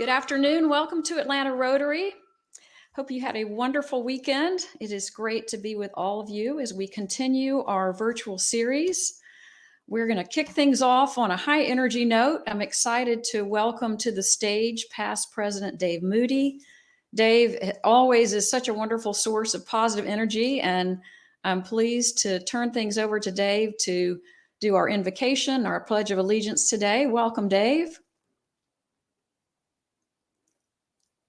Good afternoon. Welcome to Atlanta Rotary. Hope you had a wonderful weekend. It is great to be with all of you as we continue our virtual series. We're going to kick things off on a high energy note. I'm excited to welcome to the stage past President Dave Moody. Dave always is such a wonderful source of positive energy, and I'm pleased to turn things over to Dave to do our invocation, our Pledge of Allegiance today. Welcome, Dave.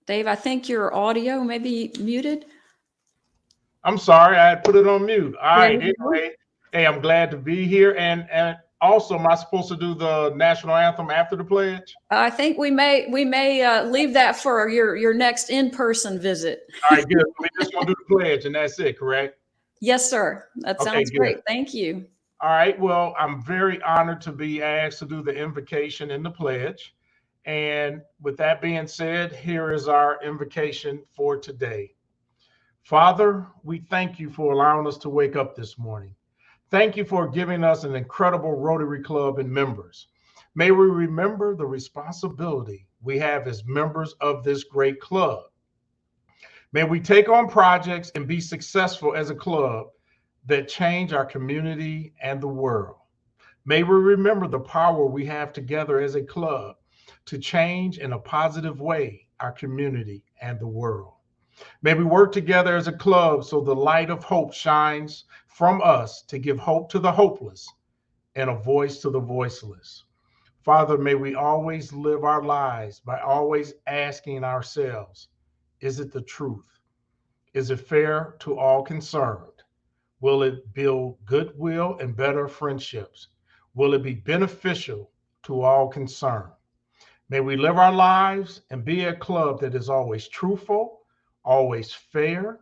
Dave, I think your audio may be muted. I'm sorry, I had put it on mute. All right, anyway, hey, I'm glad to be here. And also, am I supposed to do the national anthem after the pledge? I think we may leave that for your next in-person visit. All right, good. We're just gonna do the pledge, and that's it, correct? Yes, sir. That sounds great. Thank you. All right. Well, I'm very honored to be asked to do the invocation and the pledge. And with that being said, here is our invocation for today. Father, we thank you for allowing us to wake up this morning. Thank you for giving us an incredible Rotary Club and members. May we remember the responsibility we have as members of this great club. May we take on projects and be successful as a club that change our community and the world. May we remember the power we have together as a club to change in a positive way our community and the world. May we work together as a club so the light of hope shines from us to give hope to the hopeless and a voice to the voiceless. Father, may we always live our lives by always asking ourselves, is it the truth? Is it fair to all concerned? Will it build goodwill and better friendships? Will it be beneficial to all concerned? May we live our lives and be a club that is always truthful, always fair.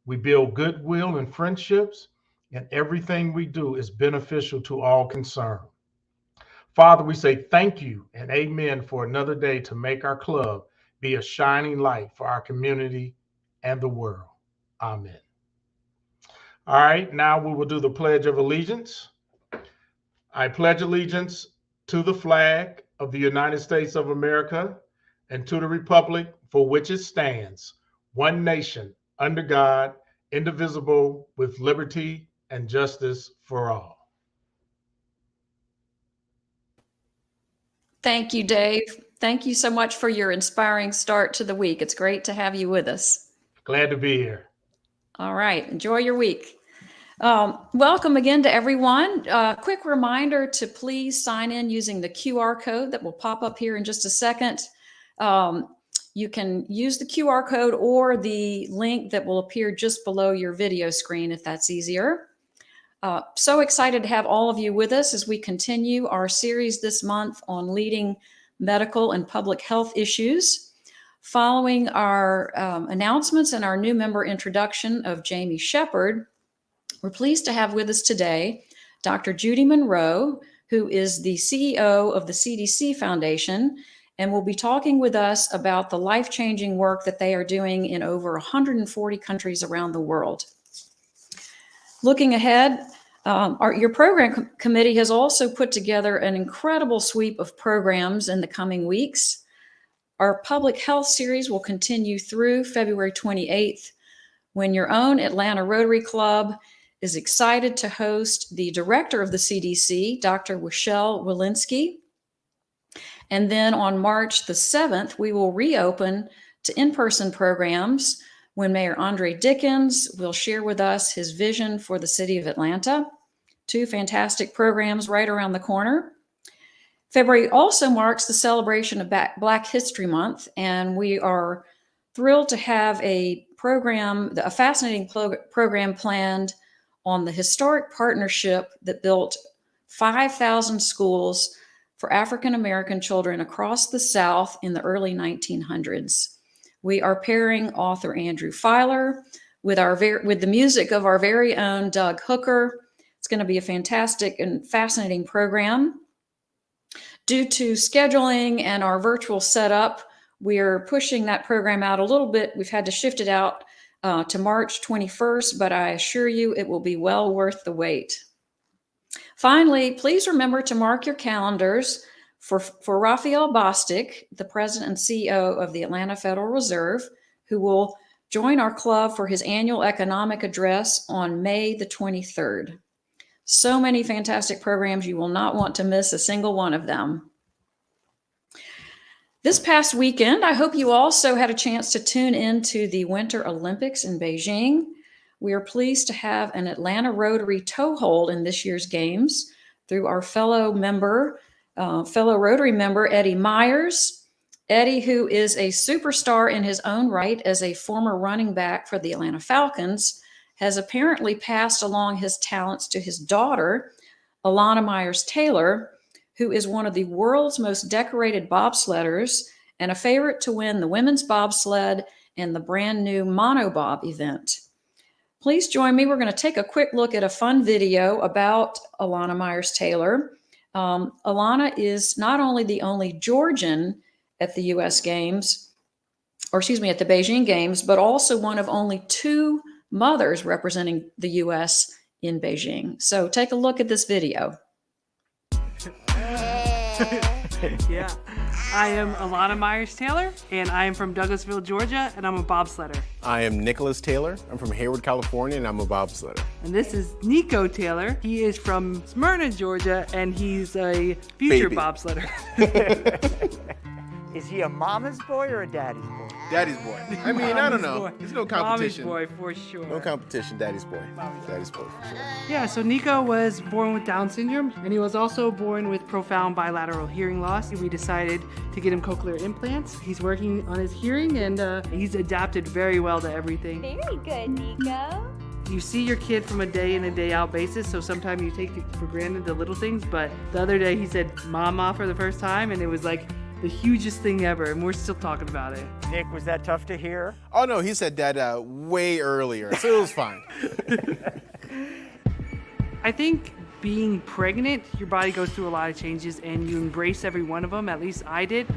We build goodwill and friendships, and everything we do is beneficial to all concerned. Father, we say thank you and amen for another day to make our club be a shining light for our community and the world. Amen. All right, now we will do the Pledge of Allegiance. I pledge allegiance to the flag of the United States of America and to the republic for which it stands, one nation, under God, indivisible, with liberty and justice for all. Thank you, Dave. Thank you so much for your inspiring start to the week. It's great to have you with us. Glad to be here. All right. Enjoy your week. Welcome again to everyone. Quick reminder to please sign in using the QR code that will pop up here in just a second. You can use the QR code or the link that will appear just below your video screen if that's easier. So excited to have all of you with us as we continue our series this month on leading medical and public health issues. Following our announcements and our new member introduction of Jamie Shepard, we're pleased to have with us today Dr. Judy Monroe, who is the CEO of the CDC Foundation, and will be talking with us about the life-changing work that they are doing in over 140 countries around the world. Looking ahead, your program committee has also put together an incredible sweep of programs in the coming weeks. Our public health series will continue through February 28th, when your own Atlanta Rotary Club is excited to host the director of the CDC, Dr. Michelle Walensky. And then on March the 7th, we will reopen to in-person programs when Mayor Andre Dickens will share with us his vision for the city of Atlanta. Two fantastic programs right around the corner. February also marks the celebration of Black History Month, and we are thrilled to have a fascinating program planned on the historic partnership that built 5,000 schools for African-American children across the South in the early 1900s. We are pairing author Andrew Filer with the music of our very own Doug Hooker. It's going to be a fantastic and fascinating program. Due to scheduling and our virtual setup, we're pushing that program out a little bit. We've had to shift it out to March 21st, but I assure you it will be well worth the wait. Finally, please remember to mark your calendars For Raphael Bostic, the president and CEO of the Atlanta Federal Reserve, who will join our club for his annual economic address on May the 23rd. So many fantastic programs. You will not want to miss a single one of them. This past weekend, I hope you also had a chance to tune into the Winter Olympics in Beijing. We are pleased to have an Atlanta Rotary toehold in this year's games through our fellow Rotary member, Eddie Myers. Eddie, who is a superstar in his own right as a former running back for the Atlanta Falcons, has apparently passed along his talents to his daughter, Alana Myers-Taylor, who is one of the world's most decorated bobsledders and a favorite to win the women's bobsled and the brand new monobob event. Please join me. We're going to take a quick look at a fun video about Alana Myers-Taylor. Alana is not only the only Georgian at the U.S. Games, at the Beijing Games, but also one of only 2 mothers representing the U.S. in Beijing. So take a look at this video. Yeah, I am Alana Myers-Taylor, and I am from Douglasville, Georgia, and I'm a bobsledder. I am Nicholas Taylor. I'm from Hayward, California, and I'm a bobsledder. And this is Nico Taylor. He is from Smyrna, Georgia, and he's a future bobsledder. Is he a mama's boy or a daddy's boy? Daddy's boy. I mean, I don't know. There's no competition. Mommy's boy, for sure. No competition, daddy's boy. Daddy's boy, for sure. Yeah, so Nico was born with Down syndrome, and he was also born with profound bilateral hearing loss. We decided to get him cochlear implants. He's working on his hearing, and he's adapted very well to everything. Very good, Nico. You see your kid from a day in and day out basis, so sometimes you take for granted the little things, but the other day he said mama for the first time, and it was like the hugest thing ever, and we're still talking about it. Nick, was that tough to hear? Oh, no, he said dad way earlier, so it was fine. I think being pregnant, your body goes through a lot of changes, and you embrace every one of them, at least I did.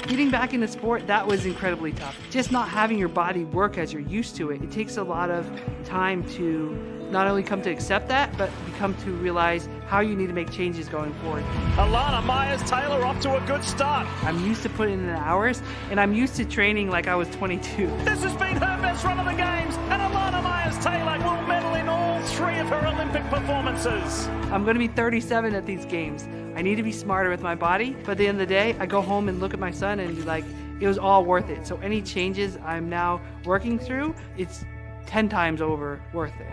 Getting back into sport, that was incredibly tough. Just not having your body work as you're used to it. It takes a lot of time to not only come to accept that, but come to realize how you need to make changes going forward. Alana Myers-Taylor off to a good start. I'm used to putting in the hours, and I'm used to training like I was 22. This has been her best run of the games, and Alana Myers-Taylor will medal in all 3 of her Olympic performances. I'm going to be 37 at these games. I need to be smarter with my body, but at the end of the day, I go home and look at my son and be like, it was all worth it. So any changes I'm now working through, it's 10 times over worth it.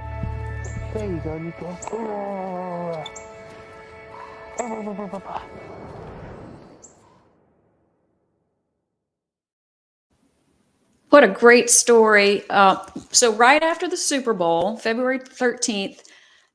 There you go, Nico. What a great story. So right after the Super Bowl, February 13th,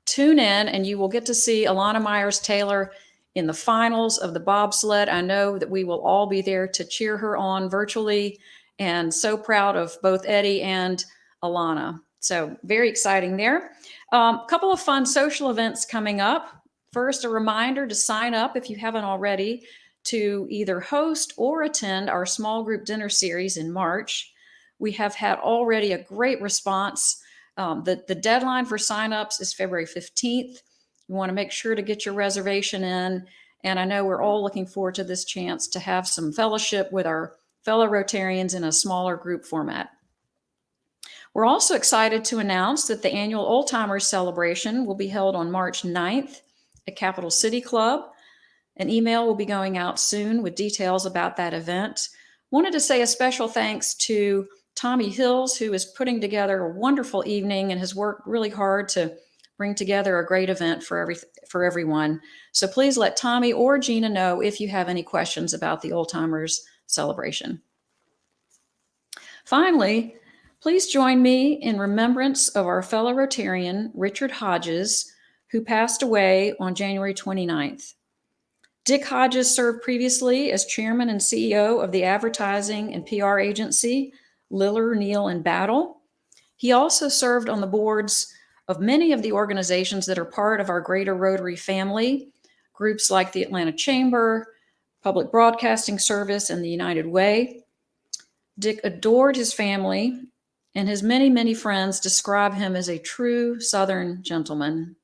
tune in and you will get to see Alana Myers-Taylor in the finals of the bobsled. I know that we will all be there to cheer her on virtually, and so proud of both Eddie and Alana. So very exciting there. A couple of fun social events coming up. First, a reminder to sign up if you haven't already to either host or attend our small group dinner series in March. We have had already a great response. The deadline for signups is February 15th. You want to make sure to get your reservation in. And I know we're all looking forward to this chance to have some fellowship with our fellow Rotarians in a smaller group format. We're also excited to announce that the annual Old Timers celebration will be held on March 9th at Capital City Club. An email will be going out soon with details about that event. Wanted to say a special thanks to Tommy Hills, who is putting together a wonderful evening and has worked really hard to bring together a great event for everyone. So please let Tommy or Gina know if you have any questions about the Old Timers celebration. Finally, please join me in remembrance of our fellow Rotarian, Richard Hodges, who passed away on January 29th. Dick Hodges served previously as chairman and CEO of the advertising and PR agency, Liller, Neal, and Battle. He also served on the boards of many of the organizations that are part of our greater Rotary family, groups like the Atlanta Chamber, Public Broadcasting Service, and the United Way. Dick adored his family, and his many, many friends describe him as a true Southern gentleman.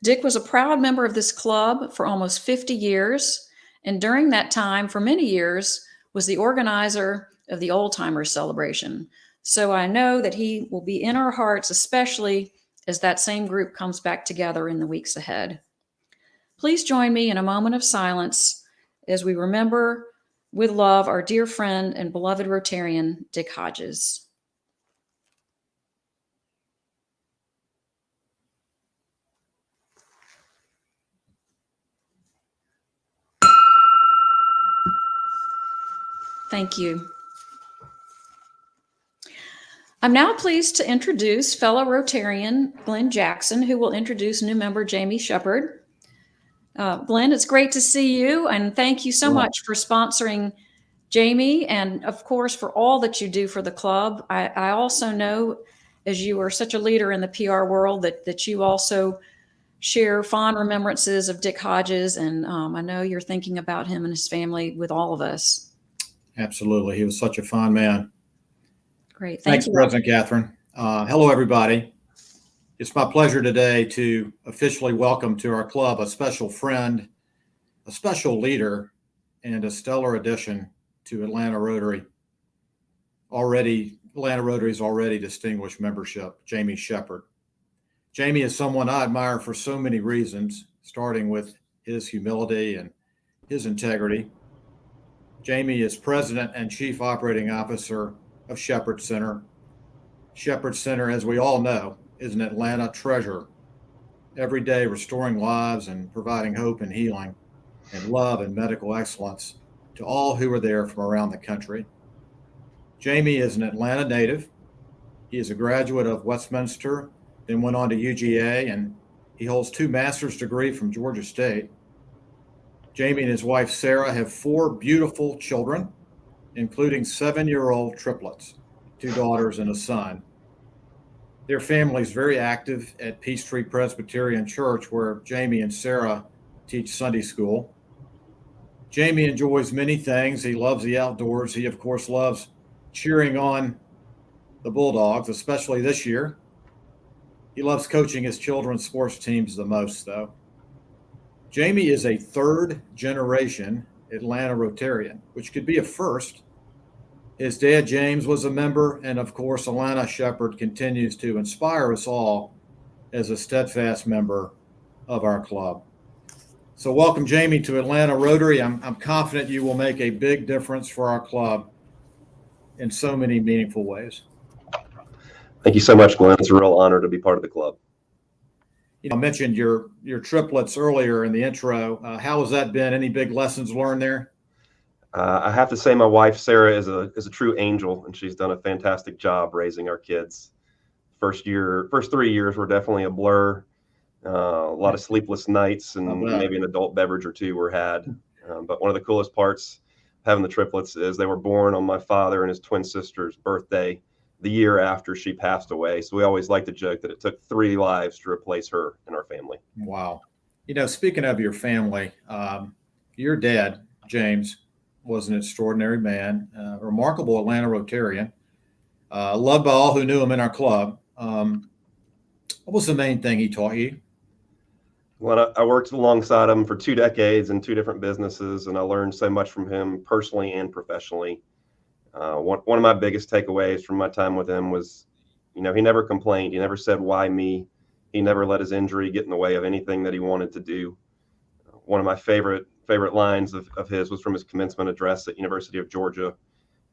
Dick was a proud member of this club for almost 50 years, and during that time, for many years, was the organizer of the Old Timers celebration. So I know that he will be in our hearts, especially as that same group comes back together in the weeks ahead. Please join me in a moment of silence as we remember with love our dear friend and beloved Rotarian, Dick Hodges. Thank you. I'm now pleased to introduce fellow Rotarian Glenn Jackson, who will introduce new member Jamie Shepard. Glenn, it's great to see you, and thank you so much for sponsoring Jamie, and of course for all that you do for the club. I also know, as you are such a leader in the PR world, that you also share fond remembrances of Dick Hodges, and I know you're thinking about him and his family with all of us. Absolutely. He was such a fine man. Great. Thanks, President Catherine. Hello, everybody. It's my pleasure today to officially welcome to our club a special friend, a special leader, and a stellar addition to Atlanta Rotary. Atlanta Rotary's already distinguished membership, Jamie Shepard. Jamie is someone I admire for so many reasons, starting with his humility and his integrity. Jamie is President and Chief Operating Officer of Shepard Center. Shepard Center, as we all know, is an Atlanta treasure, every day restoring lives and providing hope and healing and love and medical excellence to all who are there from around the country. Jamie is an Atlanta native. He is a graduate of Westminster, then went on to UGA, and he holds 2 master's degrees from Georgia State. Jamie and his wife, Sarah, have 4 beautiful children, including 7-year-old triplets, 2 daughters and a son. Their family is very active at Peachtree Presbyterian Church, where Jamie and Sarah teach Sunday school. Jamie enjoys many things. He loves the outdoors. He, of course, loves cheering on the Bulldogs, especially this year. He loves coaching his children's sports teams the most, though. Jamie is a 3rd-generation Atlanta Rotarian, which could be a first. His dad, James, was a member, and of course, Atlanta Shepard continues to inspire us all as a steadfast member of our club. So welcome, Jamie, to Atlanta Rotary. I'm confident you will make a big difference for our club in so many meaningful ways. Thank you so much, Glenn. It's a real honor to be part of the club. I mentioned your triplets earlier in the intro. How has that been? Any big lessons learned there? I have to say my wife, Sarah, is a true angel, and she's done a fantastic job raising our kids. First 3 years were definitely a blur. A lot of sleepless nights and maybe an adult beverage or 2 were had. But one of the coolest parts of having the triplets is they were born on my father and his twin sister's birthday the year after she passed away. So we always like to joke that it took 3 lives to replace her in our family. Wow. Speaking of your family, your dad, James, was an extraordinary man, a remarkable Atlanta Rotarian, loved by all who knew him in our club. What was the main thing he taught you? Well, I worked alongside him for 2 decades in 2 different businesses, and I learned so much from him personally and professionally. One of my biggest takeaways from my time with him was, he never complained. He never said, "Why me?" He never let his injury get in the way of anything that he wanted to do. One of my favorite lines of his was from his commencement address at University of Georgia.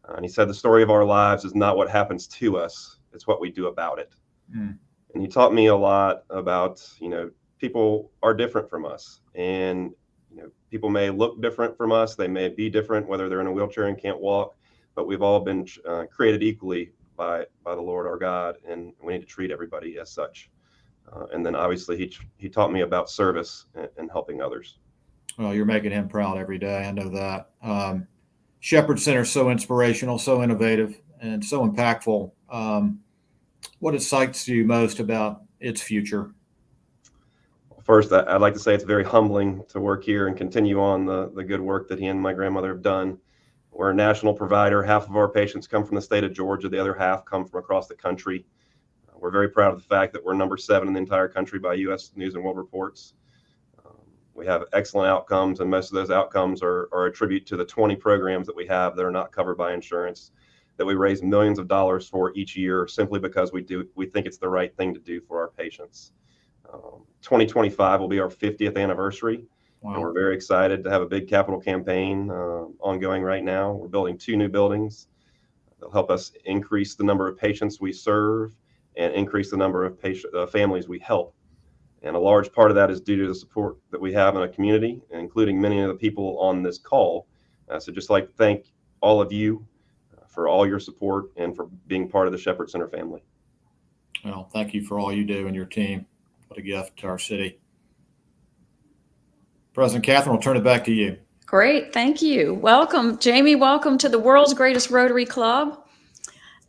And he said, "The story of our lives is not what happens to us. It's what we do about it." And he taught me a lot about, people are different from us. And, people may look different from us. They may be different, whether they're in a wheelchair and can't walk. But we've all been created equally by the Lord our God, and we need to treat everybody as such. And then obviously he taught me about service and helping others. Well, you're making him proud every day. I know that. Shepard Center is so inspirational, so innovative, and so impactful. What excites you most about its future? First, I'd like to say it's very humbling to work here and continue on the good work that he and my grandmother have done. We're a national provider. Half of our patients come from the state of Georgia. The other half come from across the country. We're very proud of the fact that we're number 7 in the entire country by U.S. News and World Reports. We have excellent outcomes, and most of those outcomes are a tribute to the 20 programs that we have that are not covered by insurance, that we raise millions of dollars for each year simply because we think it's the right thing to do for our patients. 2025 will be our 50th anniversary. Wow. And we're very excited to have a big capital campaign ongoing right now. We're building 2 new buildings. They'll help us increase the number of patients we serve and increase the number of families we help. And a large part of that is due to the support that we have in a community, including many of the people on this call. So just like to thank all of you for all your support and for being part of the Shepherd Center family. Well, thank you for all you do and your team. What a gift to our city. President Catherine, I'll turn it back to you. Great, thank you. Welcome, Jamie. Welcome to the world's greatest Rotary Club.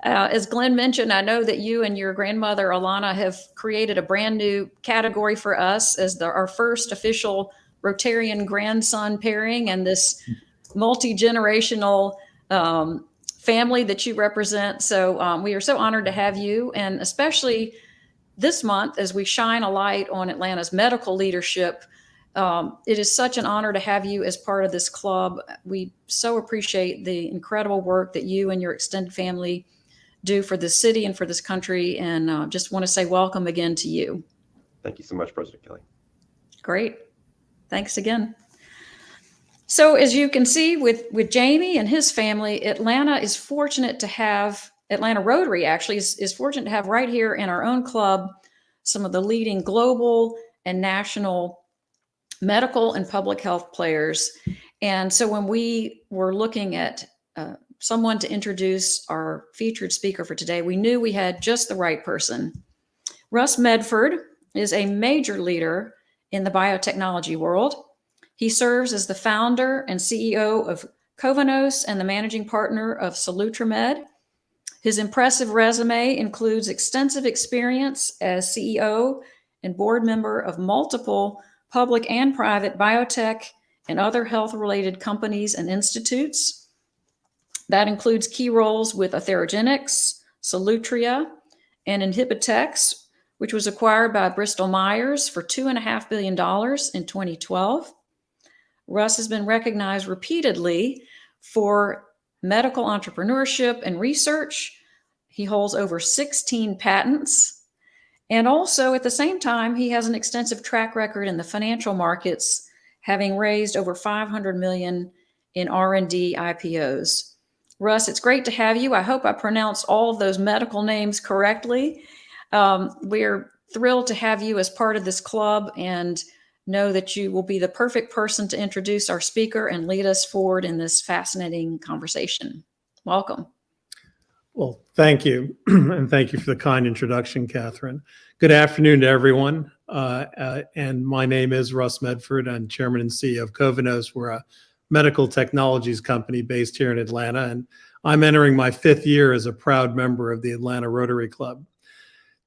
As Glenn mentioned, I know that you and your grandmother, Alana, have created a brand new category for us as our first official Rotarian grandson pairing, and this multi-generational family that you represent. So we are so honored to have you, and especially this month as we shine a light on Atlanta's medical leadership. It is such an honor to have you as part of this club. We so appreciate the incredible work that you and your extended family do for this city and for this country, and just want to say welcome again to you. Thank you so much, President Kelly. Great. Thanks again. So as you can see with Jamie and his family, Atlanta Rotary actually is fortunate to have right here in our own club some of the leading global and national medical and public health players. And so when we were looking at someone to introduce our featured speaker for today, we knew we had just the right person. Russ Medford is a major leader in the biotechnology world. He serves as the founder and CEO of Covanos and the managing partner of Salutramed. His impressive resume includes extensive experience as CEO and board member of multiple public and private biotech and other health-related companies and institutes. That includes key roles with Atherogenics, Salutria, and Inhibitex, which was acquired by Bristol Myers for $2.5 billion in 2012. Russ has been recognized repeatedly for medical entrepreneurship and research. He holds over 16 patents. And also at the same time, he has an extensive track record in the financial markets, having raised over $500 million in R&D IPOs. Russ, it's great to have you. I hope I pronounced all of those medical names correctly. We're thrilled to have you as part of this club and know that you will be the perfect person to introduce our speaker and lead us forward in this fascinating conversation. Welcome. Well, thank you. And thank you for the kind introduction, Catherine. Good afternoon to everyone. And my name is Russ Medford. I'm chairman and CEO of Covanos. We're a medical technologies company based here in Atlanta. And I'm entering my 5th year as a proud member of the Atlanta Rotary Club.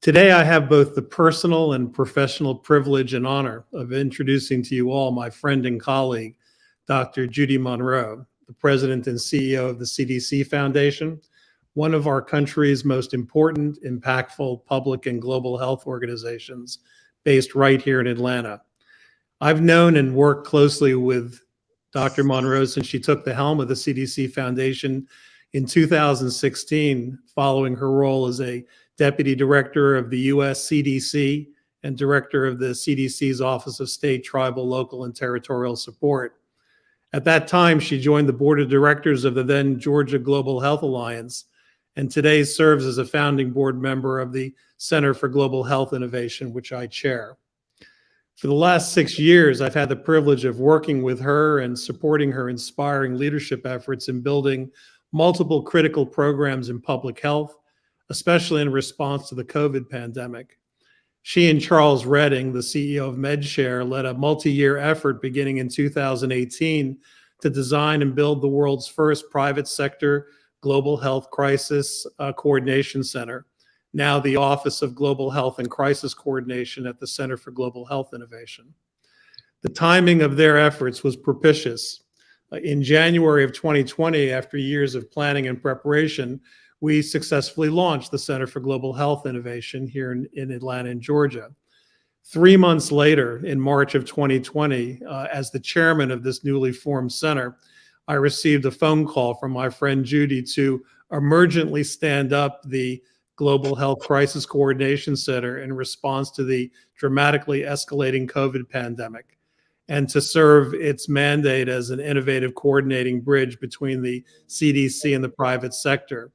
Today, I have both the personal and professional privilege and honor of introducing to you all my friend and colleague, Dr. Judy Monroe, the president and CEO of the CDC Foundation, one of our country's most important, impactful public and global health organizations based right here in Atlanta. I've known and worked closely with Dr. Monroe since she took the helm of the CDC Foundation in 2016, following her role as a deputy director of the U.S. CDC and director of the CDC's Office of State, Tribal, Local, and Territorial Support. At that time, she joined the board of directors of the then Georgia Global Health Alliance, and today serves as a founding board member of the Center for Global Health Innovation, which I chair. For the last 6 years, I've had the privilege of working with her and supporting her inspiring leadership efforts in building multiple critical programs in public health, especially in response to the COVID pandemic. She and Charles Redding, the CEO of MedShare, led a multi-year effort beginning in 2018 to design and build the world's first private sector global health crisis coordination center, now the Office of Global Health and Crisis Coordination at the Center for Global Health Innovation. The timing of their efforts was propitious. In January of 2020, after years of planning and preparation, we successfully launched the Center for Global Health Innovation here in Atlanta, in Georgia. 3 months later, in March of 2020, as the chairman of this newly formed center, I received a phone call from my friend Judy to emergently stand up the Global Health Crisis Coordination Center in response to the dramatically escalating COVID pandemic, and to serve its mandate as an innovative coordinating bridge between the CDC and the private sector.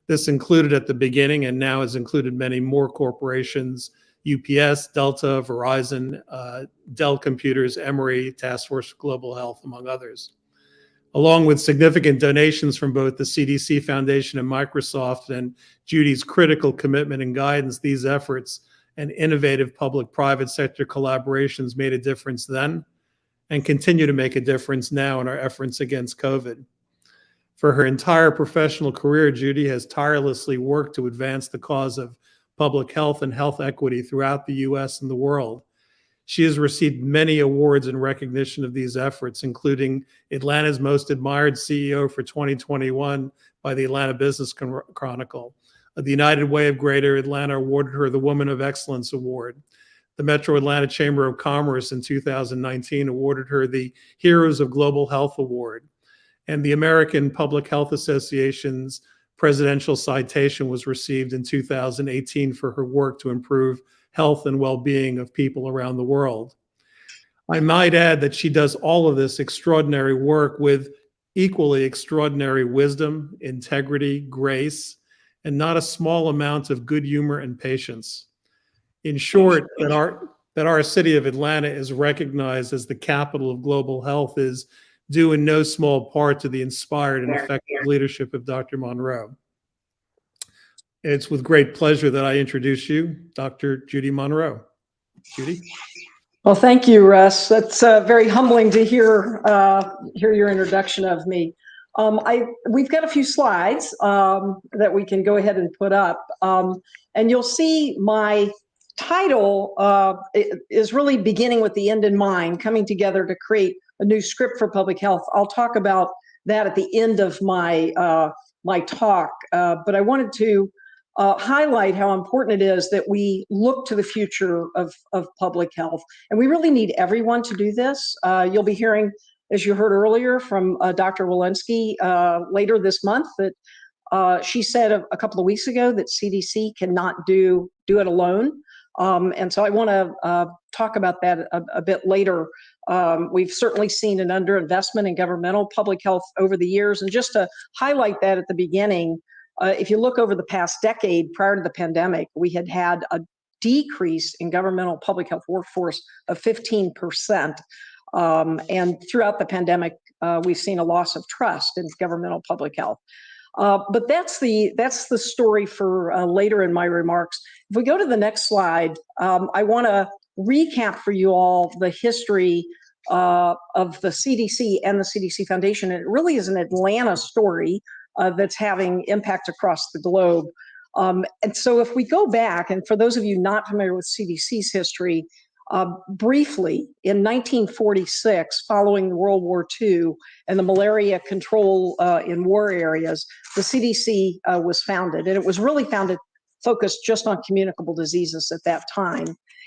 This included at the beginning, and now has included many more corporations: UPS, Delta, Verizon, Dell Computers, Emory, Task Force for Global Health, among others. Along with significant donations from both the CDC Foundation and Microsoft, and Judy's critical commitment and guidance, these efforts and innovative public-private sector collaborations made a difference then and continue to make a difference now in our efforts against COVID. For her entire professional career, Judy has tirelessly worked to advance the cause of public health and health equity throughout the U.S. and the world. She has received many awards in recognition of these efforts, including Atlanta's Most Admired CEO for 2021 by the Atlanta Business Chronicle. The United Way of Greater Atlanta awarded her the Woman of Excellence Award. The Metro Atlanta Chamber of Commerce in 2019 awarded her the Heroes of Global Health Award. And the American Public Health Association's Presidential Citation was received in 2018 for her work to improve health and well-being of people around the world. I might add that she does all of this extraordinary work with equally extraordinary wisdom, integrity, grace, and not a small amount of good humor and patience. In short, that our city of Atlanta is recognized as the capital of global health is due in no small part to the inspired and effective leadership of Dr. Monroe. It's with great pleasure that I introduce you, Dr. Judy Monroe. Judy? Well, thank you, Russ. That's very humbling to hear your introduction of me. We've got a few slides that we can go ahead and put up, and you'll see my title is really beginning with the end in mind, coming together to create a new script for public health. I'll talk about that at the end of my my talk, but I wanted to highlight how important it is that we look to the future of public health. And we really need everyone to do this. You'll be hearing, as you heard earlier, from Dr. Walensky later this month, that she said a couple of weeks ago that CDC cannot do it alone. And so I want to talk about that a bit later. We've certainly seen an underinvestment in governmental public health over the years. And just to highlight that at the beginning, if you look over the past decade prior to the pandemic, we had a decrease in governmental public health workforce of 15%. And throughout the pandemic, we've seen a loss of trust in governmental public health. But that's the story for later in my remarks. If we go to the next slide, I want to recap for you all the history of the CDC and the CDC Foundation. And it really is an Atlanta story that's having impact across the globe. And so if we go back, and for those of you not familiar with CDC's history, briefly, in 1946, following World War II and the malaria control in war areas, the CDC was founded. And it was really focused just on communicable diseases at that time.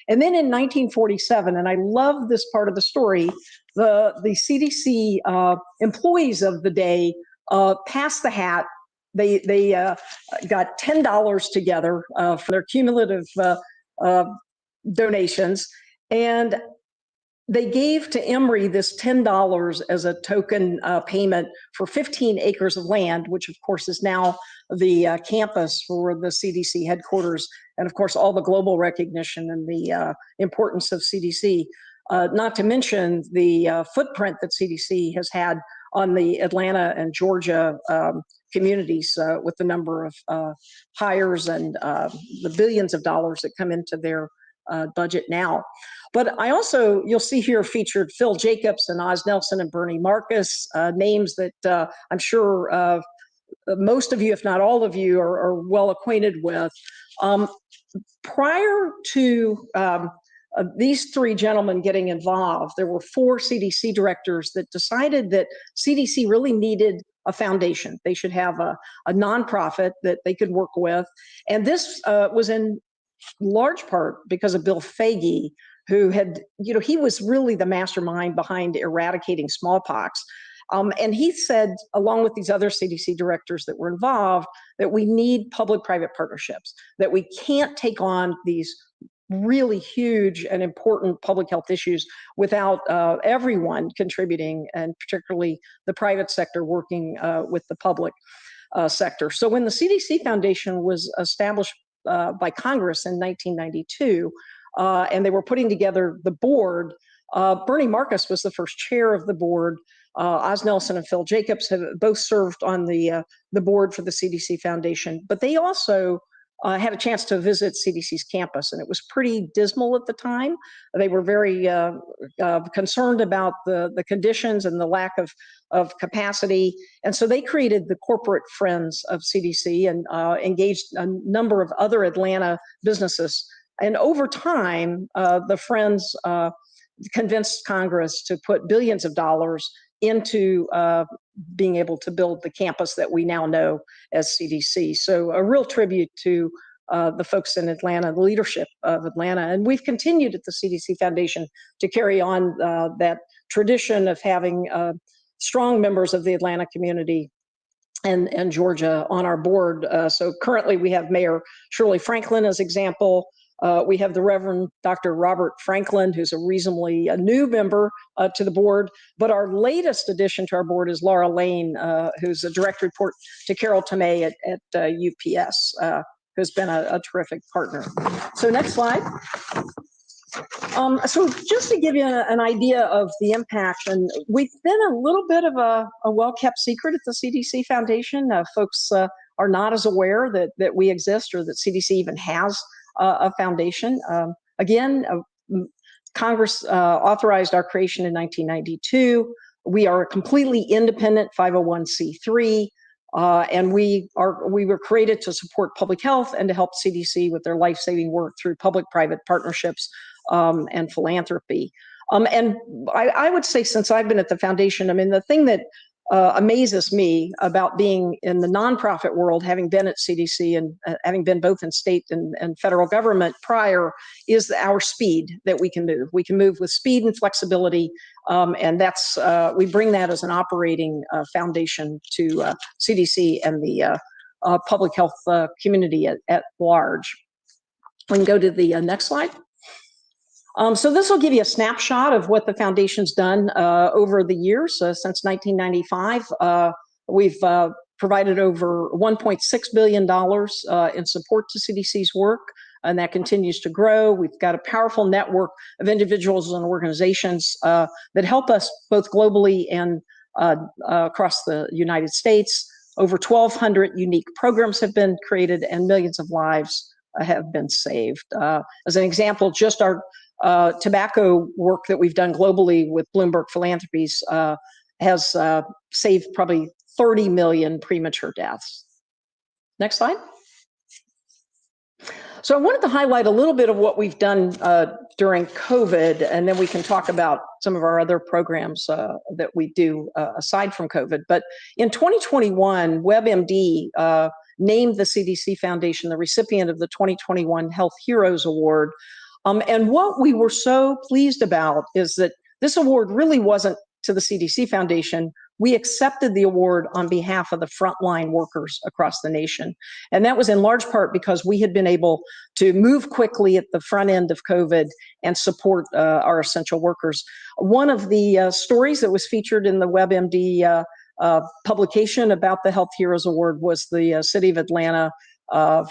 And then in 1947, and I love this part of the story, the CDC employees of the day passed the hat. They got $10 together for their cumulative donations, and they gave to Emory this $10 as a token payment for 15 acres of land, which of course is now the campus for the CDC headquarters, and of course all the global recognition and the importance of CDC, not to mention the footprint that CDC has had on the Atlanta and Georgia communities with the number of hires and the billions of dollars that come into their budget now. But I also, you'll see here featured Phil Jacobs and Oz Nelson and Bernie Marcus, names that I'm sure most of you, if not all of you, are well acquainted with. Prior to these three gentlemen getting involved, there were 4 CDC directors that decided that CDC really needed a foundation. They should have a nonprofit that they could work with. And this was in large part because of Bill Foege, who had, he was really the mastermind behind eradicating smallpox. And he said, along with these other CDC directors that were involved, that we need public-private partnerships, that we can't take on these really huge and important public health issues without everyone contributing, and particularly the private sector working with the public sector. So when the CDC Foundation was established by Congress in 1992, and they were putting together the board, Bernie Marcus was the first chair of the board. Oz Nelson and Phil Jacobs have both served on the board for the CDC Foundation, but they also had a chance to visit CDC's campus, and it was pretty dismal at the time. They were very concerned about the conditions and the lack of capacity, and so they created the Corporate Friends of CDC and engaged a number of other Atlanta businesses. And over time, the Friends convinced Congress to put billions of dollars into being able to build the campus that we now know as CDC. So a real tribute to the folks in Atlanta, the leadership of Atlanta. And we've continued at the CDC Foundation to carry on that tradition of having strong members of the Atlanta community and Georgia on our board. So currently we have Mayor Shirley Franklin as example. We have the Reverend Dr. Robert Franklin, who's a reasonably new member to the board. But our latest addition to our board is Laura Lane, who's a direct report to Carol Tomei at UPS, who's been a terrific partner. So next slide. So just to give you an idea of the impact, and we've been a little bit of a well-kept secret at the CDC Foundation. Folks are not as aware that we exist or that CDC even has a foundation. Again, Congress authorized our creation in 1992. We are a completely independent 501c3, and we were created to support public health and to help CDC with their life-saving work through public-private partnerships and philanthropy. And I would say, since I've been at the foundation, I mean, the thing that amazes me about being in the nonprofit world, having been at CDC and having been both in state and federal government prior, is our speed that we can move. We can move with speed and flexibility, and that's we bring that as an operating foundation to CDC and the public health community at large. We can go to the next slide. So this will give you a snapshot of what the foundation's done over the years. Since 1995, we've provided over $1.6 billion in support to CDC's work, and that continues to grow. We've got a powerful network of individuals and organizations that help us both globally and across the United States. Over 1,200 unique programs have been created and millions of lives have been saved. As an example, just our tobacco work that we've done globally with Bloomberg Philanthropies has saved probably 30 million premature deaths. Next slide. So I wanted to highlight a little bit of what we've done during COVID, and then we can talk about some of our other programs that we do aside from COVID. But in 2021, WebMD named the CDC Foundation the recipient of the 2021 Health Heroes Award. And what we were so pleased about is that this award really wasn't to the CDC Foundation. We accepted the award on behalf of the frontline workers across the nation. And that was in large part because we had been able to move quickly at the front end of COVID and support our essential workers. One of the stories that was featured in the WebMD publication about the Health Heroes Award was the City of Atlanta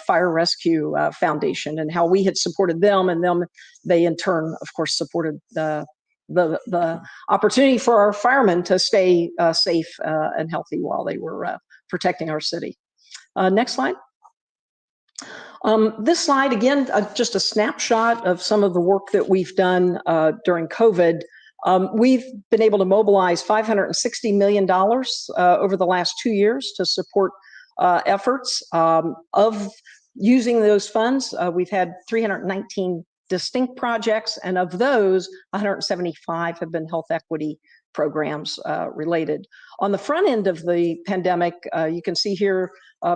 Fire Rescue Foundation, and how we had supported them, and they in turn, of course, supported the opportunity for our firemen to stay safe and healthy while they were protecting our city. Next slide. This slide, again, just a snapshot of some of the work that we've done during COVID. We've been able to mobilize $560 million over the last 2 years to support efforts. Of using those funds, we've had 319 distinct projects, and of those, 175 have been health equity programs related. On the front end of the pandemic, you can see here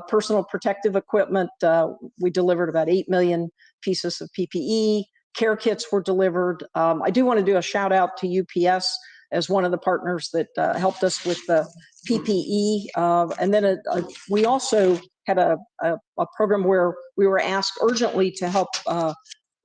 personal protective equipment. We delivered about 8 million pieces of PPE. Care kits were delivered. I do want to do a shout out to UPS as one of the partners that helped us with the PPE. And then we also had a program where we were asked urgently to help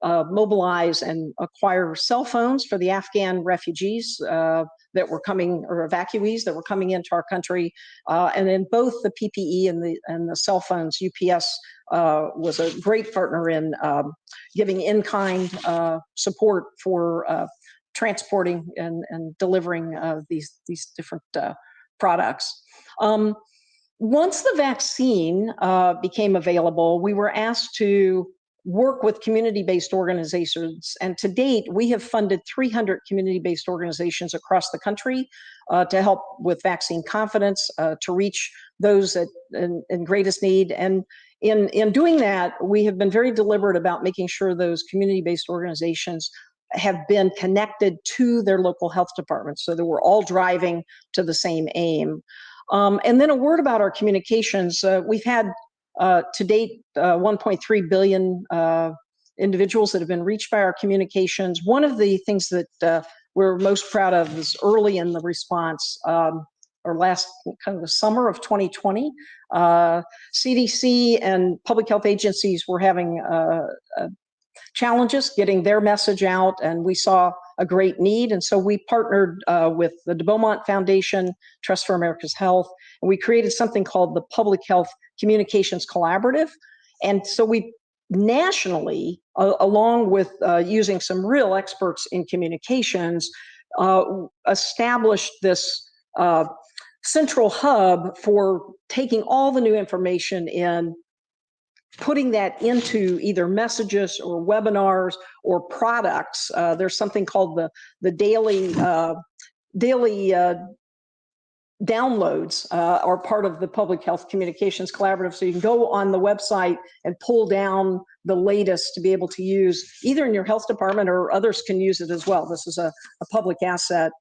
mobilize and acquire cell phones for the Afghan refugees that were coming, or evacuees that were coming into our country. And in both the PPE and the cell phones, UPS was a great partner in giving in-kind support for transporting and delivering these different products. Once the vaccine became available, we were asked to work with community-based organizations. And to date, we have funded 300 community-based organizations across the country to help with vaccine confidence, to reach those in greatest need. And in doing that, we have been very deliberate about making sure those community-based organizations have been connected to their local health departments so that we're all driving to the same aim. And then a word about our communications. We've had to date 1.3 billion individuals that have been reached by our communications. One of the things that we're most proud of is early in the response, or last kind of the summer of 2020, CDC and public health agencies were having challenges getting their message out, and we saw a great need. And so we partnered with the De Beaumont Foundation, Trust for America's Health, and we created something called the Public Health Communications Collaborative. And so we nationally, along with using some real experts in communications, established this central hub for taking all the new information in, putting that into either messages or webinars or products. There's something called the daily downloads are part of the Public Health Communications Collaborative. So you can go on the website and pull down the latest to be able to use either in your health department, or others can use it as well. This is a public asset.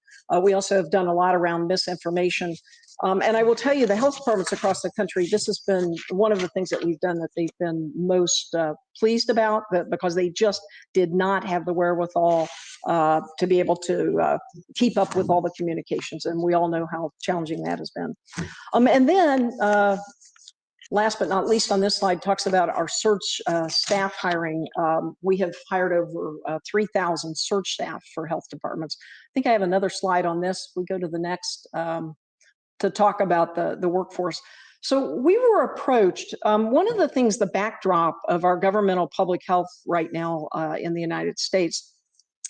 We also have done a lot around misinformation. And I will tell you, the health departments across the country, this has been one of the things that we've done that they've been most pleased about, because they just did not have the wherewithal to be able to keep up with all the communications. And we all know how challenging that has been. And then last but not least on this slide talks about our search staff hiring. We have hired over 3,000 search staff for health departments. I think I have another slide on this. We go to the next to talk about the workforce. So we were approached. One of the things, the backdrop of our governmental public health right now in the United States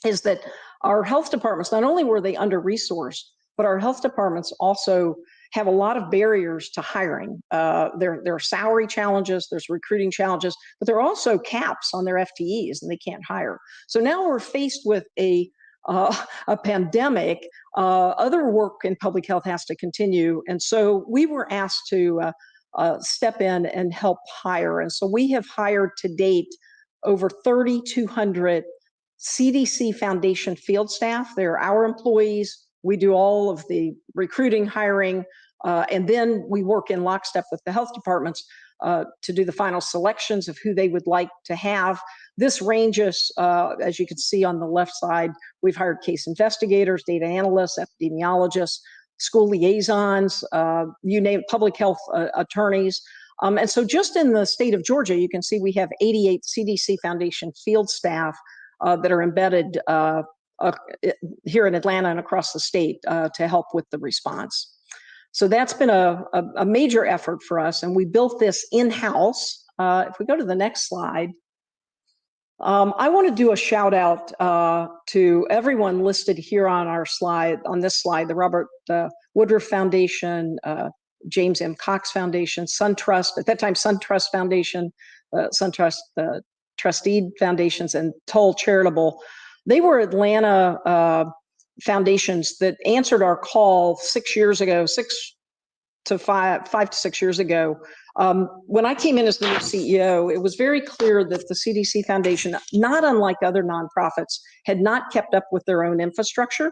is that our health departments, not only were they under-resourced, but our health departments also have a lot of barriers to hiring. There are salary challenges, there's recruiting challenges, but there are also caps on their FTEs and they can't hire. So now we're faced with a pandemic. Other work in public health has to continue. And so we were asked to step in and help hire. And so we have hired to date over 3,200 CDC Foundation field staff. They're our employees. We do all of the recruiting, hiring, and then we work in lockstep with the health departments to do the final selections of who they would like to have. This ranges, as you can see on the left side, we've hired case investigators, data analysts, epidemiologists, school liaisons, you name it, public health attorneys. And so just in the state of Georgia, you can see we have 88 CDC Foundation field staff that are embedded here in Atlanta and across the state to help with the response. So that's been a major effort for us, and we built this in-house. If we go to the next slide, I want to do a shout out to everyone listed here on our slide, on this slide, the Robert Woodruff Foundation, James M. Cox Foundation, SunTrust, at that time SunTrust Foundation, SunTrust Trustee Foundations, and Toll Charitable. They were Atlanta foundations that answered our call 6 years ago, 5 to 6 years ago. When I came in as the new CEO, it was very clear that the CDC Foundation, not unlike other nonprofits, had not kept up with their own infrastructure.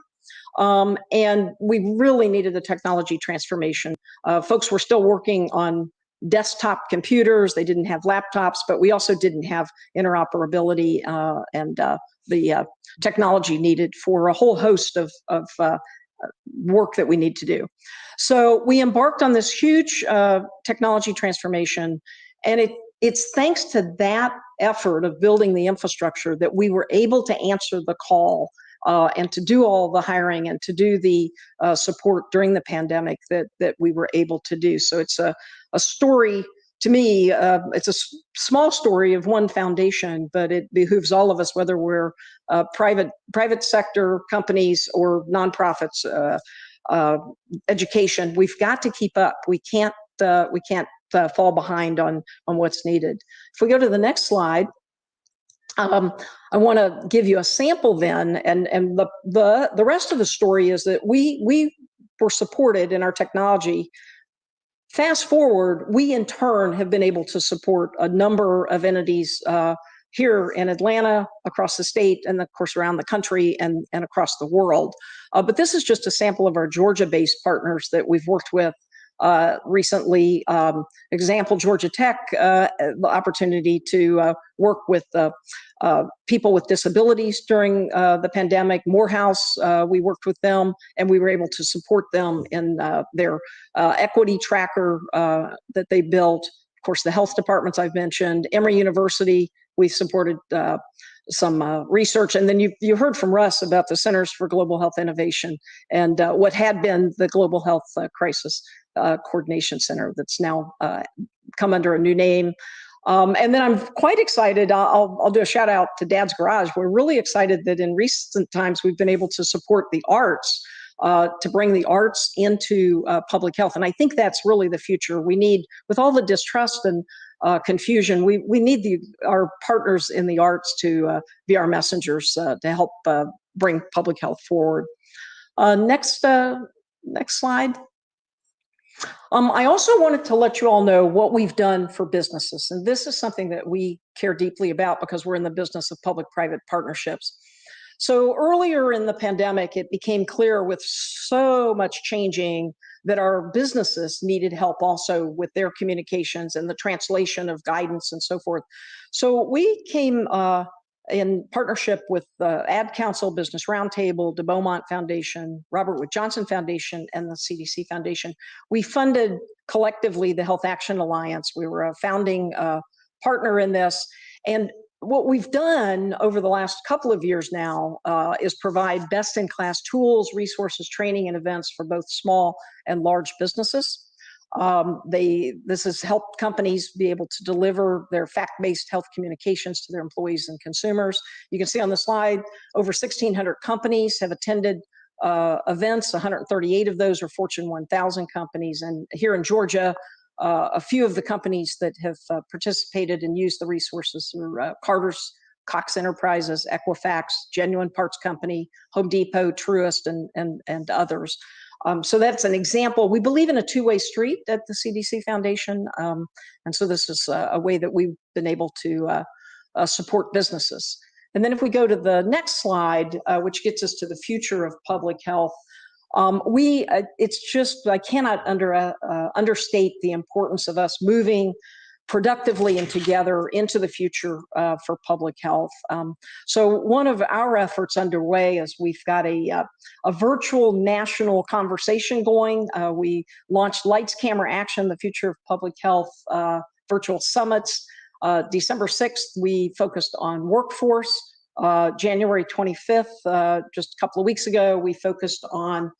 And we really needed the technology transformation. Folks were still working on desktop computers. They didn't have laptops, but we also didn't have interoperability and the technology needed for a whole host of work that we need to do. So we embarked on this huge technology transformation, and it's thanks to that effort of building the infrastructure that we were able to answer the call and to do all the hiring and to do the support during the pandemic that we were able to do. So it's a story, to me, it's a small story of one foundation, but it behooves all of us, whether we're private sector companies or nonprofits, education. We've got to keep up. We can't fall behind on what's needed. If we go to the next slide, I want to give you a sample then, and the rest of the story is that we were supported in our technology. Fast forward, we in turn have been able to support a number of entities here in Atlanta, across the state, and of course around the country and across the world. But this is just a sample of our Georgia-based partners that we've worked with recently. Example, Georgia Tech, the opportunity to work with people with disabilities during the pandemic. Morehouse, we worked with them, and we were able to support them in their equity tracker that they built. Of course, the health departments I've mentioned. Emory University, we supported some research. And then you heard from Russ about the Centers for Global Health Innovation and what had been the Global Health Crisis Coordination Center that's now come under a new name. And then I'm quite excited. I'll do a shout out to Dad's Garage. We're really excited that in recent times we've been able to support the arts, to bring the arts into public health. And I think that's really the future. We need, with all the distrust and confusion, we need our partners in the arts to be our messengers to help bring public health forward. Next slide. I also wanted to let you all know what we've done for businesses. And this is something that we care deeply about because we're in the business of public-private partnerships. So earlier in the pandemic, it became clear with so much changing that our businesses needed help also with their communications and the translation of guidance and so forth. So we came in partnership with the Ad Council, Business Roundtable, the Beaumont Foundation, Robert Wood Johnson Foundation, and the CDC Foundation. We funded collectively the Health Action Alliance. We were a founding partner in this. And what we've done over the last couple of years now is provide best-in-class tools, resources, training, and events for both small and large businesses. This has helped companies be able to deliver their fact-based health communications to their employees and consumers. You can see on the slide, over 1,600 companies have attended events. 138 of those are Fortune 1000 companies. And here in Georgia, a few of the companies that have participated and used the resources are Carter's, Cox Enterprises, Equifax, Genuine Parts Company, Home Depot, Truist, and others. So that's an example. We believe in a two-way street at the CDC Foundation. And so this is a way that we've been able to support businesses. And then if we go to the next slide, which gets us to the future of public health, it's just, I cannot understate the importance of us moving productively and together into the future for public health. So one of our efforts underway is we've got a virtual national conversation going. We launched Lights, Camera, Action, the Future of Public Health virtual summits. December 6th, we focused on workforce. January 25th, just a couple of weeks ago, we focused on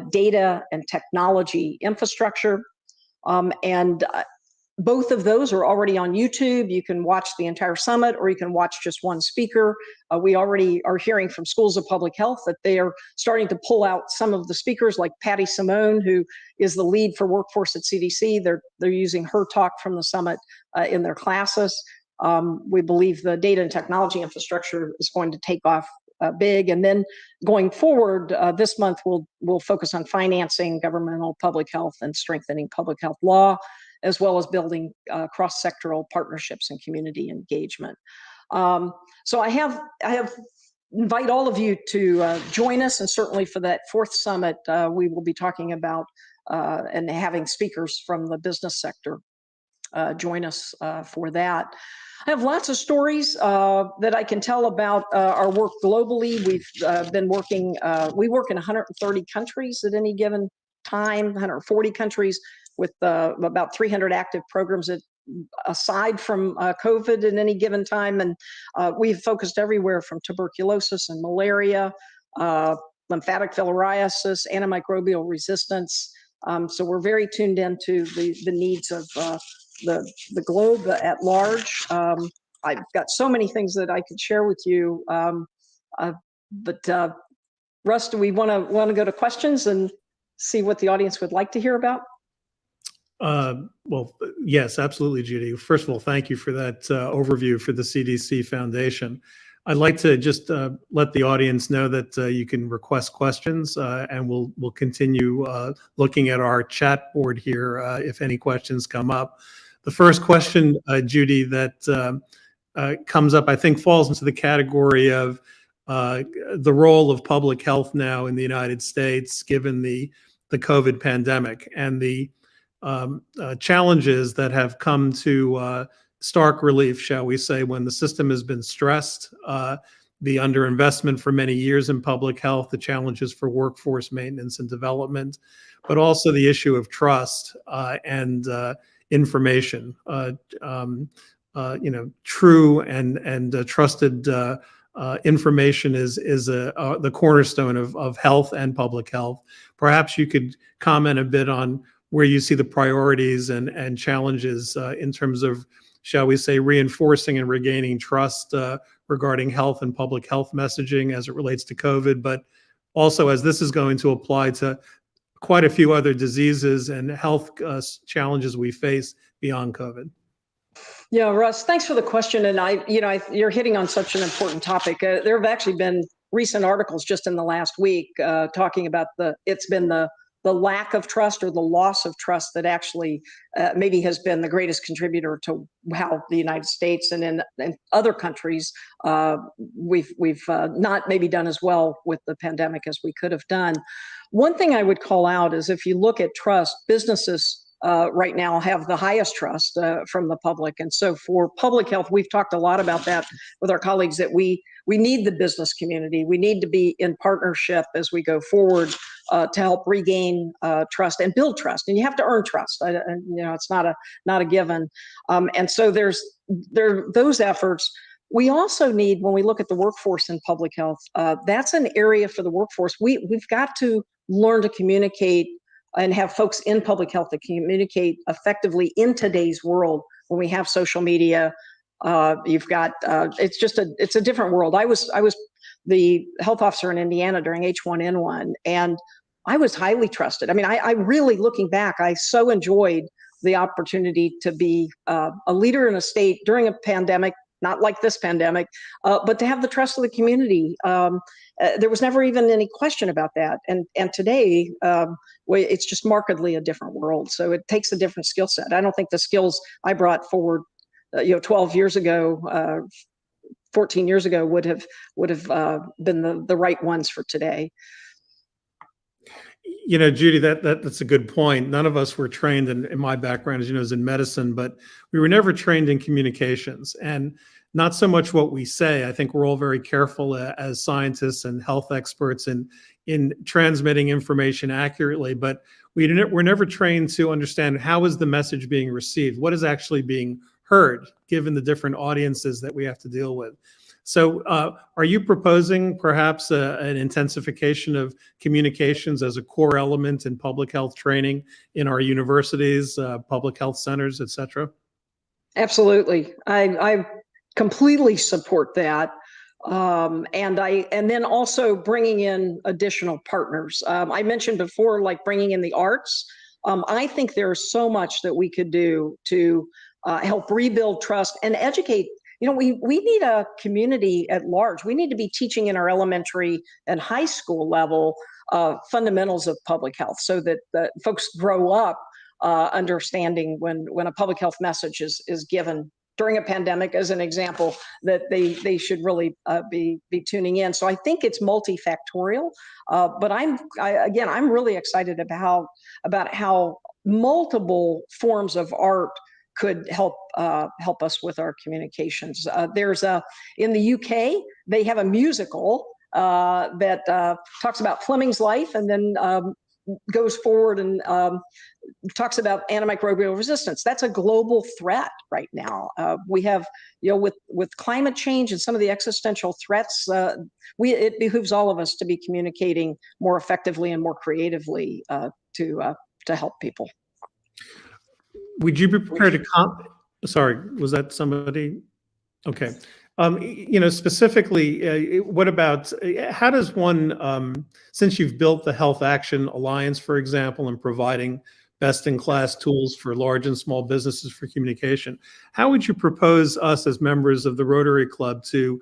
data and technology infrastructure. And both of those are already on YouTube. You can watch the entire summit, or you can watch just one speaker. We already are hearing from schools of public health that they are starting to pull out some of the speakers, like Patty Simone, who is the lead for workforce at CDC. They're using her talk from the summit in their classes. We believe the data and technology infrastructure is going to take off big. And then going forward, this month we'll focus on financing governmental public health and strengthening public health law, as well as building cross-sectoral partnerships and community engagement. So I have invite all of you to join us, and certainly for that fourth summit, we will be talking about and having speakers from the business sector join us for that. I have lots of stories that I can tell about our work globally. We've been working, we work in 130 countries at any given time, 140 countries with about 300 active programs aside from COVID at any given time. And we've focused everywhere from tuberculosis and malaria, lymphatic filariasis, antimicrobial resistance. So we're very tuned into the needs of the globe at large. I've got so many things that I could share with you, but Russ, do we want to go to questions and see what the audience would like to hear about? Well, yes, absolutely, Judy. First of all, thank you for that overview for the CDC Foundation. I'd like to just let the audience know that you can request questions, and we'll continue looking at our chat board here if any questions come up. The first question, Judy, that comes up, I think, falls into the category of the role of public health now in the United States, given the COVID pandemic and the challenges that have come to stark relief, shall we say, when the system has been stressed, the underinvestment for many years in public health, the challenges for workforce maintenance and development, but also the issue of trust and information. True and trusted information is the cornerstone of health and public health. Perhaps you could comment a bit on where you see the priorities and challenges in terms of, shall we say, reinforcing and regaining trust regarding health and public health messaging as it relates to COVID, but also as this is going to apply to quite a few other diseases and health challenges we face beyond COVID. Yeah, Russ, thanks for the question. And you're hitting on such an important topic. There have actually been recent articles just in the last week talking about it's been the lack of trust or the loss of trust that actually maybe has been the greatest contributor to how the United States and in other countries we've not maybe done as well with the pandemic as we could have done. One thing I would call out is if you look at trust, businesses right now have the highest trust from the public. And so for public health, we've talked a lot about that with our colleagues, that we need the business community. We need to be in partnership as we go forward to help regain trust and build trust. And you have to earn trust. It's not a given. And so there are those efforts. We also need, when we look at the workforce in public health, that's an area for the workforce. We've got to learn to communicate and have folks in public health that communicate effectively in today's world. When we have social media, you've got it's a different world. I was the health officer in Indiana during H1N1, and I was highly trusted. I mean, I really, looking back, I so enjoyed the opportunity to be a leader in a state during a pandemic, not like this pandemic, but to have the trust of the community. There was never even any question about that. And today, it's just markedly a different world. So it takes a different skill set. I don't think the skills I brought forward, 12 years ago, 14 years ago would have been the right ones for today. Judy, that's a good point. None of us were trained in my background, as you know, is in medicine, but we were never trained in communications, and not so much what we say. I think we're all very careful as scientists and health experts in transmitting information accurately, but we're never trained to understand how is the message being received, what is actually being heard, given the different audiences that we have to deal with. So are you proposing perhaps an intensification of communications as a core element in public health training in our universities, public health centers, et cetera? Absolutely. I completely support that. And then also bringing in additional partners. I mentioned before, like bringing in the arts. I think there's so much that we could do to help rebuild trust and educate. We need a community at large. We need to be teaching in our elementary and high school level fundamentals of public health, so that folks grow up understanding when a public health message is given during a pandemic, as an example, that they should really be tuning in. So I think it's multifactorial, but I'm really excited about how multiple forms of art could help us with our communications. There's in the UK, they have a musical that talks about Fleming's life, and then goes forward and talks about antimicrobial resistance. That's a global threat right now. We have, with climate change and some of the existential threats, it behooves all of us to be communicating more effectively and more creatively to help people. Would you be prepared to Sorry, was that somebody? Okay. Specifically, what about, how does one, since you've built the Health Action Alliance, for example, and providing best-in-class tools for large and small businesses for communication, how would you propose us as members of the Rotary Club to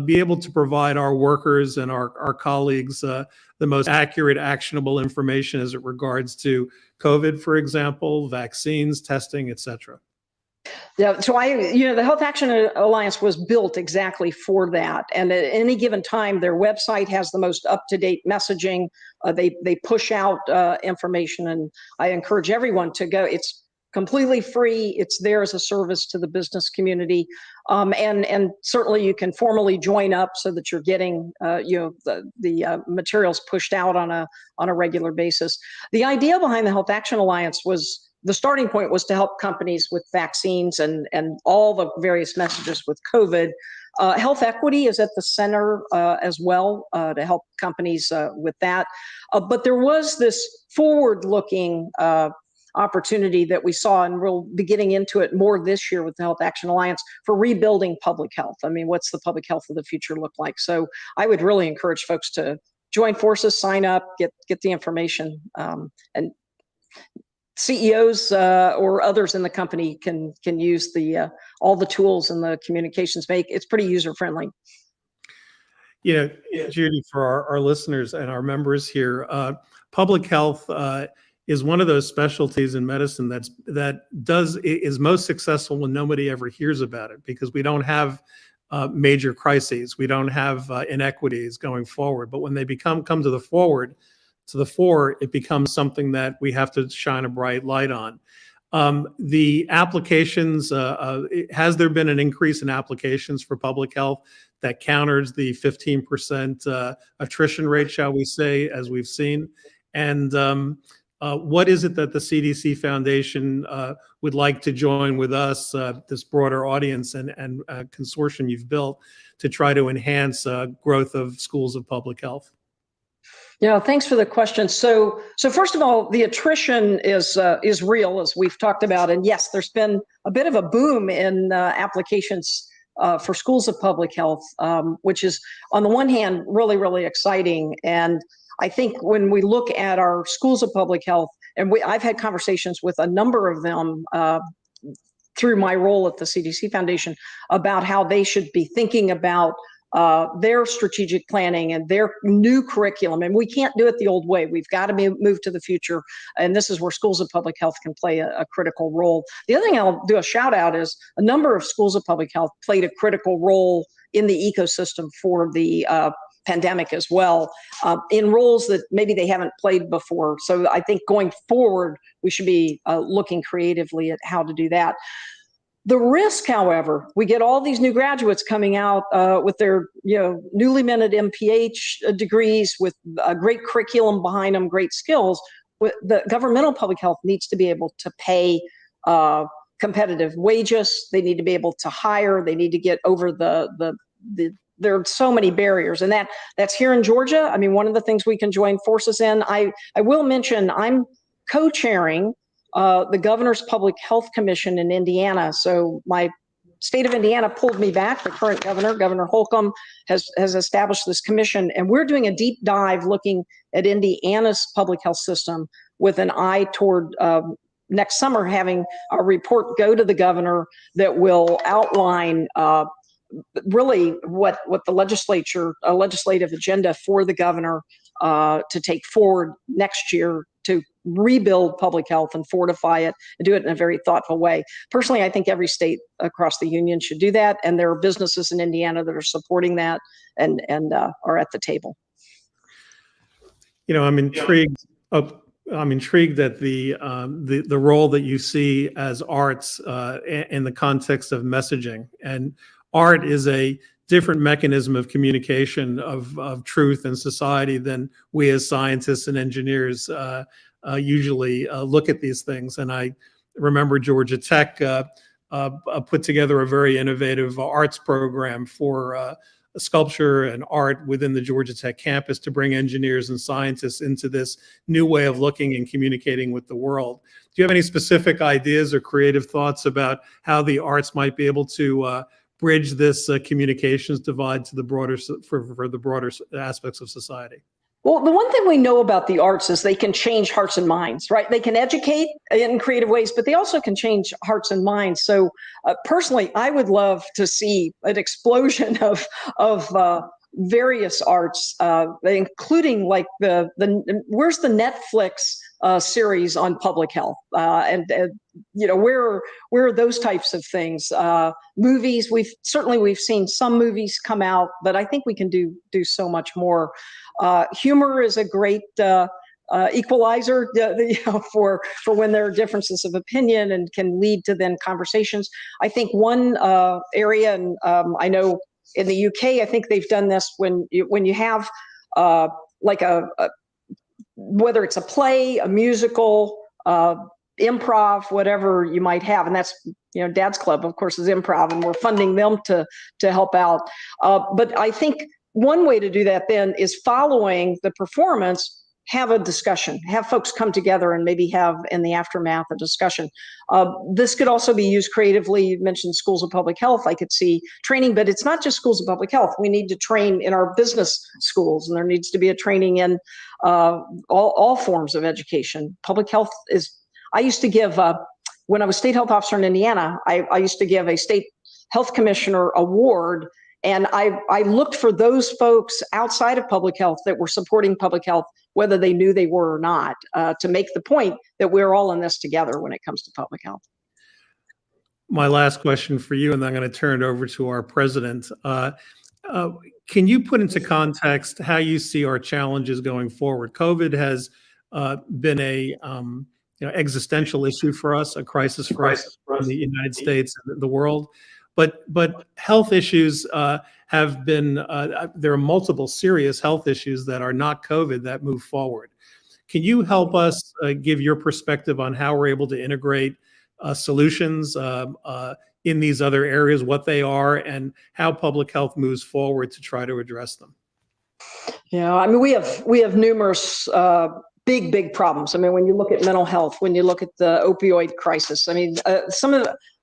be able to provide our workers and our colleagues the most accurate, actionable information as it regards to COVID, for example, vaccines, testing, et cetera? Yeah, so the Health Action Alliance was built exactly for that. And at any given time, their website has the most up-to-date messaging. They push out information, and I encourage everyone to go. It's completely free. It's there as a service to the business community. And certainly you can formally join up so that you're getting the materials pushed out on a regular basis. The idea behind the Health Action Alliance was, the starting point was to help companies with vaccines and all the various messages with COVID. Health equity is at the center as well to help companies with that. But there was this forward-looking opportunity that we saw, and we'll be getting into it more this year with the Health Action Alliance, for rebuilding public health. I mean, what's the public health of the future look like? So I would really encourage folks to join forces, sign up, get the information, and CEOs or others in the company can use all the tools and the communications it's pretty user friendly. Judy, for our listeners and our members here, public health is one of those specialties in medicine that is most successful when nobody ever hears about it, because we don't have major crises, we don't have inequities going forward. But when they come to the fore, it becomes something that we have to shine a bright light on. The applications, has there been an increase in applications for public health that counters the 15% attrition rate, shall we say, as we've seen? And what is it that the CDC Foundation would like to join with us, this broader audience and consortium you've built, to try to enhance growth of schools of public health? Yeah, thanks for the question. So first of all, the attrition is real, as we've talked about, and yes, there's been a bit of a boom in applications for schools of public health, which is on the one hand really, really exciting. And I think when we look at our schools of public health, and I've had conversations with a number of them through my role at the CDC Foundation about how they should be thinking about their strategic planning and their new curriculum. And we can't do it the old way. We've got to move to the future. And this is where schools of public health can play a critical role. The other thing I'll do a shout out is a number of schools of public health played a critical role in the ecosystem for the pandemic as well, in roles that maybe they haven't played before. So I think going forward, we should be looking creatively at how to do that. The risk, however, we get all these new graduates coming out with their newly minted MPH degrees with a great curriculum behind them, great skills. The governmental public health needs to be able to pay competitive wages. They need to be able to hire. They need to get over there are so many barriers, and that's here in Georgia. I mean, one of the things we can join forces in. I will mention I'm co-chairing the Governor's Public Health Commission in Indiana. So my state of Indiana pulled me back. The current governor, Governor Holcomb, has established this commission, and we're doing a deep dive looking at Indiana's public health system with an eye toward next summer having a report go to the governor that will outline really what the legislative agenda for the governor to take forward next year to rebuild public health and fortify it and do it in a very thoughtful way. Personally, I think every state across the union should do that, and there are businesses in Indiana that are supporting that and are at the table. You know, I'm intrigued. I'm intrigued at the role that you see as arts in the context of messaging. And art is a different mechanism of communication of truth and society than we as scientists and engineers usually look at these things. And I remember Georgia Tech put together a very innovative arts program for sculpture and art within the Georgia Tech campus to bring engineers and scientists into this new way of looking and communicating with the world. Do you have any specific ideas or creative thoughts about how the arts might be able to bridge this communications divide to the broader for the broader aspects of society? Well, the one thing we know about the arts is they can change hearts and minds, right? They can educate in creative ways, but they also can change hearts and minds. So personally, I would love to see an explosion of various arts, including like where's the Netflix series on public health, and you know, where are those types of things? Movies, we've seen some movies come out, but I think we can do so much more. Humor is a great equalizer, you know, for when there are differences of opinion and can lead to then conversations. I think one area, and I know in the UK, I think they've done this when you have like whether it's a play, a musical, improv, whatever you might have, and that's, you know, Dad's Club, of course, is improv, and we're funding them to help out. But I think one way to do that then is following the performance, have a discussion, have folks come together and maybe have in the aftermath a discussion. This could also be used creatively. You mentioned schools of public health. I could see training, but it's not just schools of public health. We need to train in our business schools, and there needs to be a training in all forms of education. Public health is, I used to give, when I was state health officer in Indiana, I used to give a state health commissioner award. And I looked for those folks outside of public health that were supporting public health, whether they knew they were or not, to make the point that we're all in this together when it comes to public health. My last question for you, and then I'm going to turn it over to our president. Can you put into context how you see our challenges going forward? COVID has been a existential issue for us, a crisis for us in the United States and the world. But health issues have been, there are multiple serious health issues that are not COVID that move forward. Can you help us give your perspective on how we're able to integrate solutions in these other areas, what they are, and how public health moves forward to try to address them? Yeah, I mean, we have numerous big problems. I mean, when you look at mental health, when you look at the opioid crisis, I mean,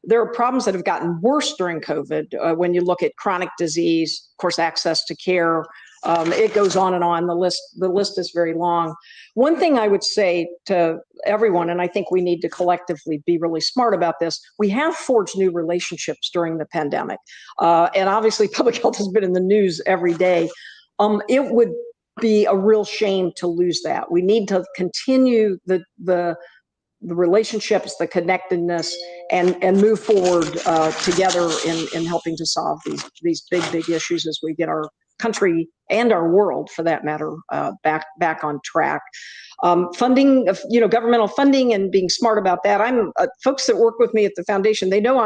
there are problems that have gotten worse during COVID. When you look at chronic disease, of course, access to care, it goes on and on. The list is very long. One thing I would say to everyone, and I think we need to collectively be really smart about this, we have forged new relationships during the pandemic. And obviously public health has been in the news every day. It would be a real shame to lose that. We need to continue the relationships, the connectedness, and move forward together in helping to solve these big issues as we get our country and our world, for that matter, back on track. Funding, governmental funding, and being smart about that. I'm folks that work with me at the foundation, they know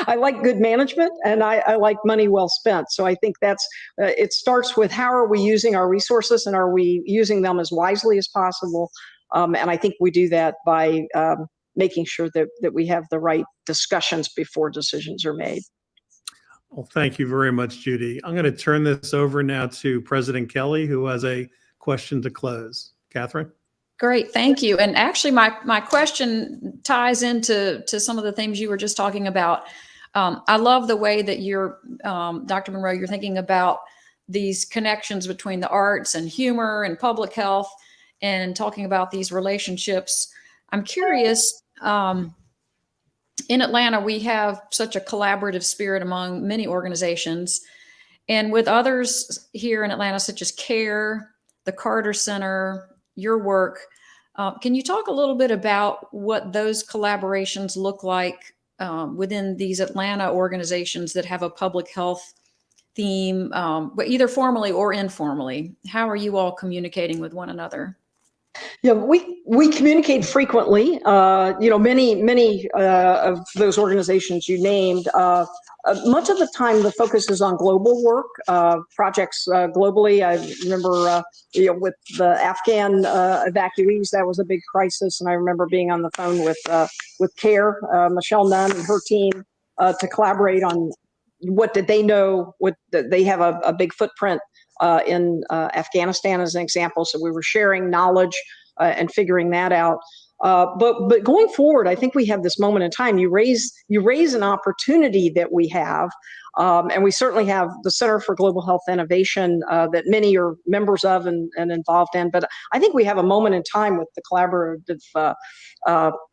I like good management, and I like money well spent. So I think that's it starts with how are we using our resources, and are we using them as wisely as possible? And I think we do that by making sure that we have the right discussions before decisions are made. Well, thank you very much, Judy. I'm going to turn this over now to President Kelly, who has a question to close. Catherine? Great, thank you. And actually, my question ties into some of the things you were just talking about. I love the way that you're, Dr. Monroe, you're thinking about these connections between the arts and humor and public health, and talking about these relationships. I'm curious, in Atlanta, we have such a collaborative spirit among many organizations, and with others here in Atlanta, such as CARE, the Carter Center, your work, Can you talk a little bit about what those collaborations look like within these Atlanta organizations that have a public health theme, but either formally or informally? How are you all communicating with one another? Yeah, we communicate frequently. Many of those organizations you named. Much of the time, the focus is on global work, projects globally. I remember, with the Afghan evacuees, that was a big crisis, and I remember being on the phone with CARE, Michelle Nunn and her team, to collaborate on what did they know. They have a big footprint in Afghanistan, as an example. So we were sharing knowledge and figuring that out. But going forward, I think we have this moment in time. You raise an opportunity that we have, and we certainly have the Center for Global Health Innovation that many are members of and involved in. But I think we have a moment in time with the collaborative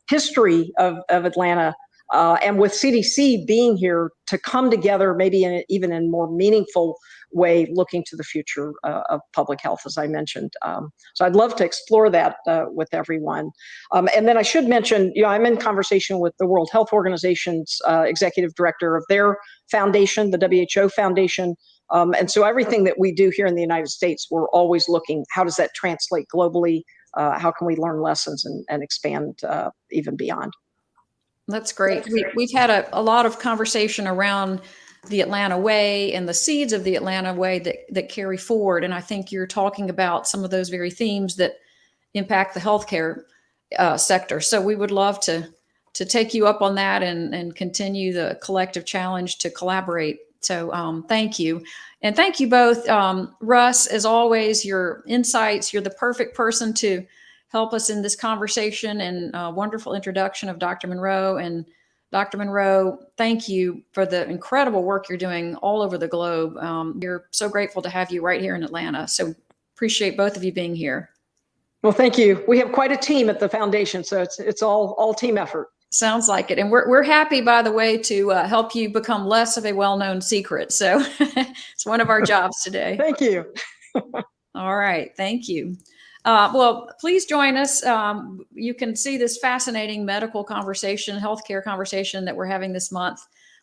history of Atlanta. And with CDC being here to come together, maybe even in more meaningful way, looking to the future of public health, as I mentioned. So I'd love to explore that with everyone. And then I should mention, I'm in conversation with the World Health Organization's executive director of their foundation, the WHO Foundation. And so everything that we do here in the United States, we're always looking, how does that translate globally? How can we learn lessons and expand even beyond? That's great. We've had a lot of conversation around the Atlanta Way and the seeds of the Atlanta Way that carry forward. And I think you're talking about some of those very themes that impact the healthcare sector. So we would love to take you up on that and continue the collective challenge to collaborate. So thank you. And thank you both. Russ, as always, your insights, you're the perfect person to help us in this conversation, and a wonderful introduction of Dr. Monroe. And Dr. Monroe, thank you for the incredible work you're doing all over the globe. We're so grateful to have you right here in Atlanta. So appreciate both of you being here. Well, thank you. We have quite a team at the foundation, so it's all team effort. Sounds like it. And we're happy, by the way, to help you become less of a well-known secret. So it's one of our jobs today. Thank you. All right. Thank you. Well, please join us. You can see this fascinating medical conversation, healthcare conversation that we're having this month.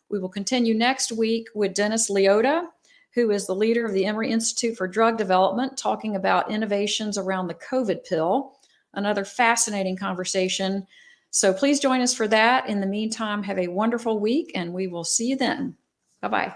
We will continue next week with Dennis Leota, who is the leader of the Emory Institute for Drug Development, talking about innovations around the COVID pill. Another fascinating conversation. So please join us for that. In the meantime, have a wonderful week, and we will see you then. Bye-bye.